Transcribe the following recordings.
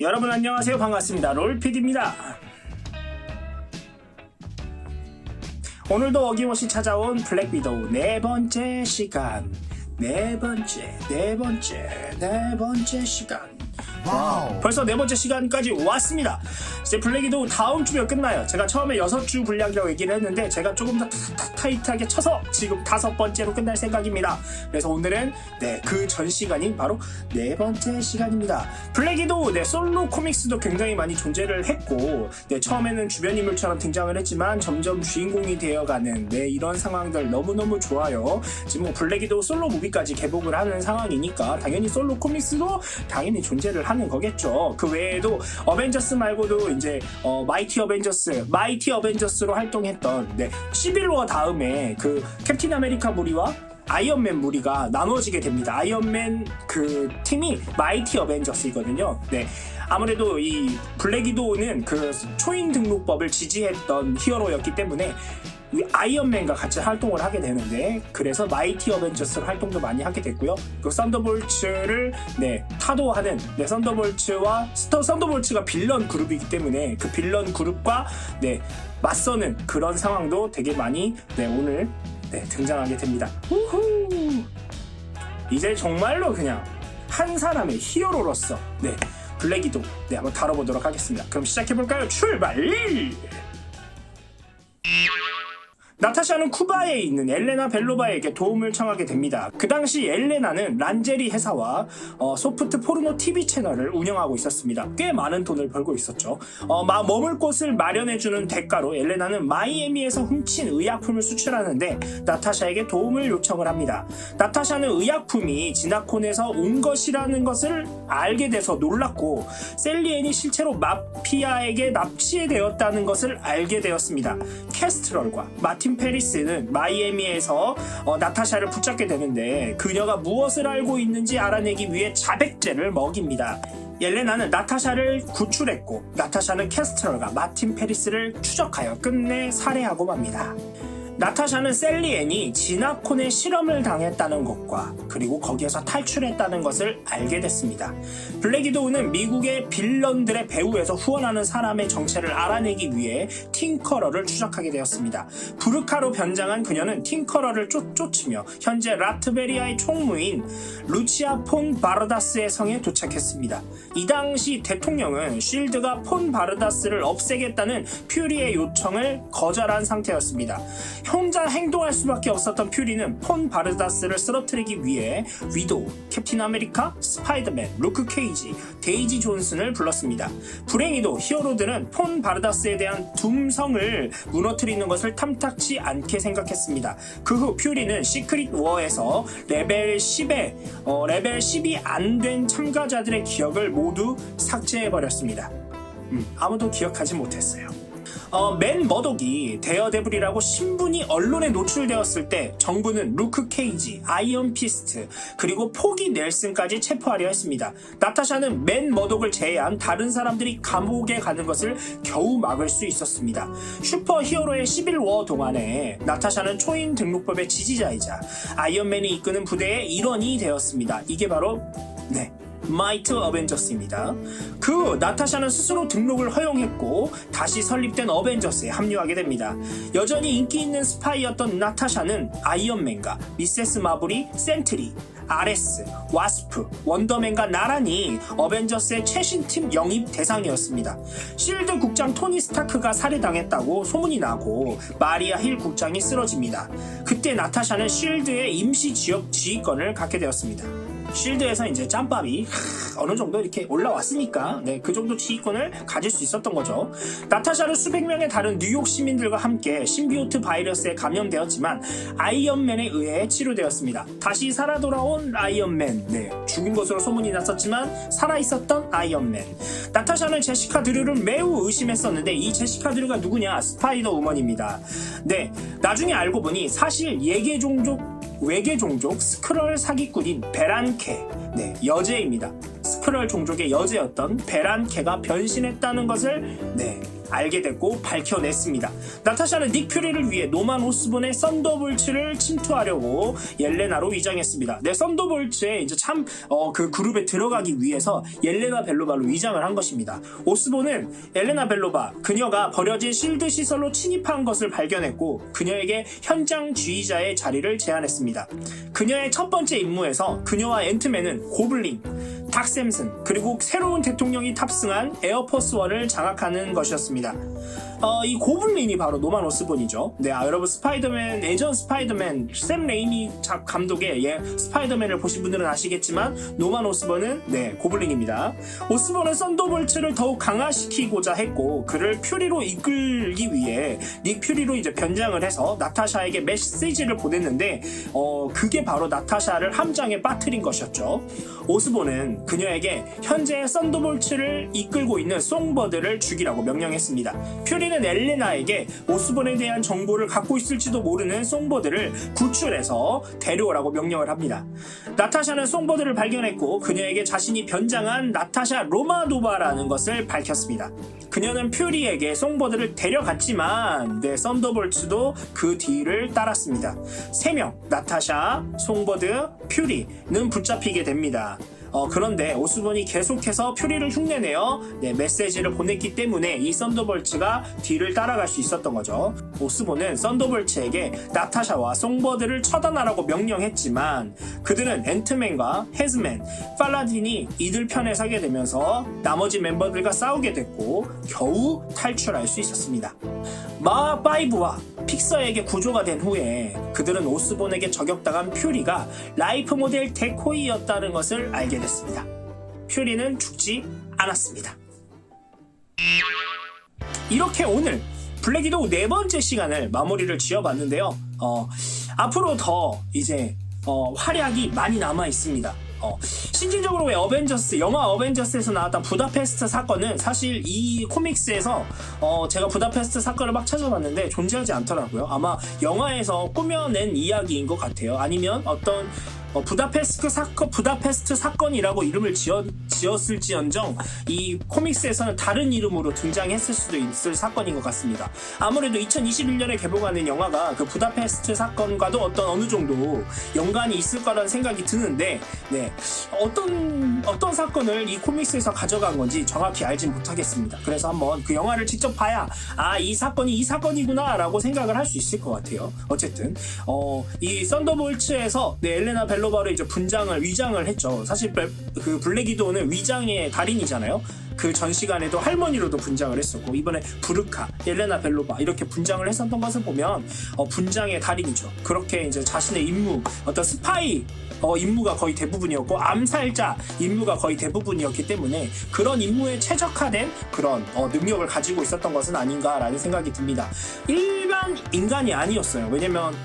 여러분 안녕하세요. 반갑습니다. 롤피디입니다. 오늘도 어김없이 찾아온 블랙 위도우 네 번째 시간. 네 번째 시간. 와우. 벌써 네 번째 시간까지 왔습니다. 이제 블랙 위도우 다음 주면 끝나요. 제가 처음에 6주 분량이라고 얘기를 했는데 제가 조금 더 타이트하게 쳐서 지금 5번째로 끝날 생각입니다. 그래서 오늘은 그 전 시간이 바로 네 번째 시간입니다. 블랙 위도우 솔로 코믹스도 굉장히 많이 존재를 했고 처음에는 주변 인물처럼 등장을 했지만 점점 주인공이 되어가는 이런 상황들 너무너무 좋아요. 지금 뭐 블랙 위도우 솔로 무비까지 개봉을 하는 상황이니까 당연히 솔로 코믹스도 당연히 존재를 하는 거겠죠. 그 외에도 어벤져스 말고도 이제 마이티 어벤져스로 활동했던 시빌워 다음에 그 캡틴 아메리카 무리와 아이언맨 무리가 나눠지게 됩니다. 아이언맨 그 팀이 마이티 어벤져스이거든요. 아무래도 이 블랙 위도우는 그 초인 등록법을 지지했던 히어로였기 때문에 아이언맨과 같이 활동을 하게 되는데, 그래서 마이티 어벤져스로 활동도 많이 하게 됐고요. 그 썬더볼츠를 타도하는 썬더볼츠가 빌런 그룹이기 때문에 그 빌런 그룹과 맞서는 그런 상황도 되게 많이 오늘 등장하게 됩니다. 우후! 이제 정말로 그냥 한 사람의 히어로로서 블랙 위도우 한번 다뤄보도록 하겠습니다. 그럼 시작해볼까요? 출발! 나타샤는 쿠바에 있는 엘레나 벨로바에게 도움을 청하게 됩니다. 그 당시 엘레나는 란제리 회사와 소프트 포르노 TV 채널을 운영하고 있었습니다. 꽤 많은 돈을 벌고 있었죠. 머물 곳을 마련해주는 대가로 엘레나는 마이애미에서 훔친 의약품을 수출하는데 나타샤에게 도움을 요청을 합니다. 나타샤는 의약품이 지나콘에서 온 것이라는 것을 알게 돼서 놀랐고, 셀리앤이 실제로 마피아에게 납치되었다는 것을 알게 되었습니다. 캐스트럴과 마틴 페리스는 마이애미에서 나타샤를 붙잡게 되는데, 그녀가 무엇을 알고 있는지 알아내기 위해 자백죄를 먹입니다. 옐레나는 나타샤를 구출했고, 나타샤는 캐스트럴과 마틴 페리스를 추적하여 끝내 살해하고 맙니다. 나타샤는 셀리앤이 지나콘에 실험을 당했다는 것과 그리고 거기에서 탈출했다는 것을 알게 됐습니다. 블랙 위도우는 미국의 빌런들의 배후에서 후원하는 사람의 정체를 알아내기 위해 팅커러를 추적하게 되었습니다. 부르카로 변장한 그녀는 팅커러를 쫓으며 현재 라트베리아의 총무인 루치아 폰 바르다스의 성에 도착했습니다. 이 당시 대통령은 쉴드가 폰 바르다스를 없애겠다는 퓨리의 요청을 거절한 상태였습니다. 혼자 행동할 수밖에 없었던 퓨리는 폰 바르다스를 쓰러뜨리기 위해 위도우, 캡틴 아메리카, 스파이더맨, 루크 케이지, 데이지 존슨을 불렀습니다. 불행히도 히어로들은 폰 바르다스에 대한 둠성을 무너뜨리는 것을 탐탁치 않게 생각했습니다. 그 후 퓨리는 시크릿 워에서 레벨 10이 안 된 참가자들의 기억을 모두 삭제해버렸습니다. 아무도 기억하지 못했어요. 맨 머독이 데어데블이라고 신분이 언론에 노출되었을 때 정부는 루크 케이지, 아이언 피스트, 그리고 포기 넬슨까지 체포하려 했습니다. 나타샤는 맨 머독을 제외한 다른 사람들이 감옥에 가는 것을 겨우 막을 수 있었습니다. 슈퍼 히어로의 11워 동안에 나타샤는 초인 등록법의 지지자이자 아이언맨이 이끄는 부대의 일원이 되었습니다. 이게 바로 마이트 어벤져스입니다. 그 후 나타샤는 스스로 등록을 허용했고 다시 설립된 어벤져스에 합류하게 됩니다. 여전히 인기 있는 스파이였던 나타샤는 아이언맨과 미세스 마블이 센트리, 아레스, 와스프, 원더맨과 나란히 어벤져스의 최신팀 영입 대상이었습니다. 실드 국장 토니 스타크가 살해당했다고 소문이 나고 마리아 힐 국장이 쓰러집니다. 그때 나타샤는 실드의 임시 지역 지휘권을 갖게 되었습니다. 쉴드에서 이제 짬밥이 어느 정도 이렇게 올라왔으니까 그 정도 지휘권을 가질 수 있었던 거죠. 나타샤는 수백 명의 다른 뉴욕 시민들과 함께 신비오트 바이러스에 감염되었지만 아이언맨에 의해 치료되었습니다. 다시 살아 돌아온 아이언맨, 죽은 것으로 소문이 났었지만 살아있었던 아이언맨. 나타샤는 제시카 드류를 매우 의심했었는데 이 제시카 드류가 누구냐? 스파이더 우먼입니다. 나중에 알고 보니 사실 외계 종족 스크럴 사기꾼인 베란케, 여제입니다. 스크럴 종족의 여제였던 베란케가 변신했다는 것을 알게 됐고 밝혀냈습니다. 나타샤는 닉 퓨리를 위해 노만 오스본의 썬더볼츠를 침투하려고 옐레나로 위장했습니다. 썬더볼츠에 이제 그 그룹에 들어가기 위해서 옐레나 벨로바로 위장을 한 것입니다. 오스본은 옐레나 벨로바, 그녀가 버려진 실드 시설로 침입한 것을 발견했고 그녀에게 현장주의자의 자리를 제안했습니다. 그녀의 첫 번째 임무에서 그녀와 앤트맨은 고블린, 닥샘슨, 그리고 새로운 대통령이 탑승한 에어포스1을 장악하는 것이었습니다. 이 고블린이 바로 노만 오스본이죠. 여러분 스파이더맨, 예전 스파이더맨 샘 레이미 감독의 스파이더맨을 보신 분들은 아시겠지만 노만 오스본은 고블린입니다. 오스본은 썬더볼츠를 더욱 강화시키고자 했고 그를 퓨리로 이끌기 위해 닉 퓨리로 이제 변장을 해서 나타샤에게 메시지를 보냈는데 그게 바로 나타샤를 함정에 빠뜨린 것이었죠. 오스본은 그녀에게 현재 썬더볼츠를 이끌고 있는 송버드를 죽이라고 명령했습니다. 퓨리는 엘레나에게 오스본에 대한 정보를 갖고 있을지도 모르는 송버드를 구출해서 데려오라고 명령을 합니다. 나타샤는 송버드를 발견했고 그녀에게 자신이 변장한 나타샤 로마노바라는 것을 밝혔습니다. 그녀는 퓨리에게 송버드를 데려갔지만 썬더볼츠도 그 뒤를 따랐습니다. 3명 나타샤, 송버드, 퓨리는 붙잡히게 됩니다. 그런데 오스본이 계속해서 퓨리를 흉내내어 메시지를 보냈기 때문에 이 썬더볼츠가 뒤를 따라갈 수 있었던 거죠. 오스본은 썬더볼츠에게 나타샤와 송버드를 처단하라고 명령했지만 그들은 앤트맨과 헤즈맨, 팔라딘이 이들 편에 서게 되면서 나머지 멤버들과 싸우게 됐고 겨우 탈출할 수 있었습니다. 마5와 픽서에게 구조가 된 후에 그들은 오스본에게 저격당한 퓨리가 라이프 모델 데코이였다는 것을 알게 됐습니다. 퓨리는 죽지 않았습니다. 이렇게 오늘 블랙 위도우 4번째 시간을 마무리를 지어봤는데요. 앞으로 더 이제 활약이 많이 남아 있습니다. 실질적으로 왜 영화 어벤져스에서 나왔던 부다페스트 사건은 사실 이 코믹스에서 제가 부다페스트 사건을 막 찾아봤는데 존재하지 않더라고요. 아마 영화에서 꾸며낸 이야기인 것 같아요. 아니면 어떤 부다페스트 사건이라고 이름을 지었을지언정 이 코믹스에서는 다른 이름으로 등장했을 수도 있을 사건인 것 같습니다. 아무래도 2021년에 개봉하는 영화가 그 부다페스트 사건과도 어느 정도 연관이 있을 거라는 생각이 드는데 어떤 사건을 이 코믹스에서 가져간 건지 정확히 알진 못하겠습니다. 그래서 한번 그 영화를 직접 봐야 이 사건이 이 사건이구나 라고 생각을 할 수 있을 것 같아요. 어쨌든 이 썬더볼츠에서 엘레나 벨로바를 이제 위장을 했죠. 사실 그 블랙 위도우는 위장의 달인이잖아요. 그 전 시간에도 할머니로도 분장을 했었고 이번에 부르카, 엘레나 벨로바 이렇게 분장을 했었던 것을 보면 분장의 달인이죠. 그렇게 이제 자신의 임무, 어떤 스파이 임무가 거의 대부분이었고 암살자 임무가 거의 대부분이었기 때문에 그런 임무에 최적화된 그런 능력을 가지고 있었던 것은 아닌가라는 생각이 듭니다. 일반 인간이 아니었어요. 왜냐면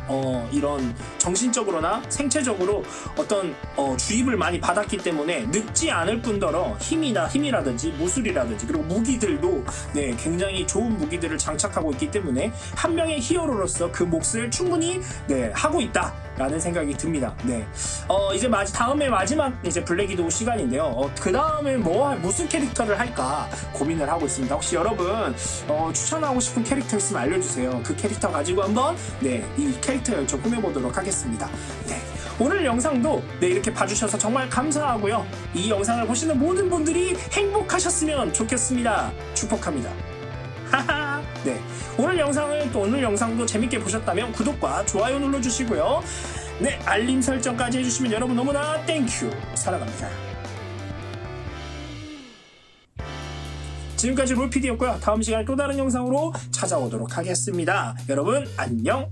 이런 정신적으로나 생체적으로 어떤 주입을 많이 받았기 때문에 늙지 않을 뿐더러 힘이라든지 무술이라든지 그리고 무기들도 굉장히 좋은 무기들을 장착하고 있기 때문에 한 명의 히어로로서 그 몫을 충분히 하고 있다라는 생각이 듭니다. 이제 다음에 마지막 이제 블랙 위도우 시간인데요. 그 다음에 무슨 캐릭터를 할까 고민을 하고 있습니다. 혹시 여러분 추천하고 싶은 캐릭터 있으면 알려주세요. 그 캐릭터 가지고 한번 이 캐릭터 좀 꾸며보도록 하겠습니다. 오늘 영상도 이렇게 봐주셔서 정말 감사하고요. 이 영상을 보시는 모든 분들이 행복하셨으면 좋겠습니다. 축복합니다. 오늘 영상도 재밌게 보셨다면 구독과 좋아요 눌러주시고요. 알림 설정까지 해주시면 여러분 너무나 땡큐. 사랑합니다. 지금까지 롤PD였고요. 다음 시간에 또 다른 영상으로 찾아오도록 하겠습니다. 여러분 안녕.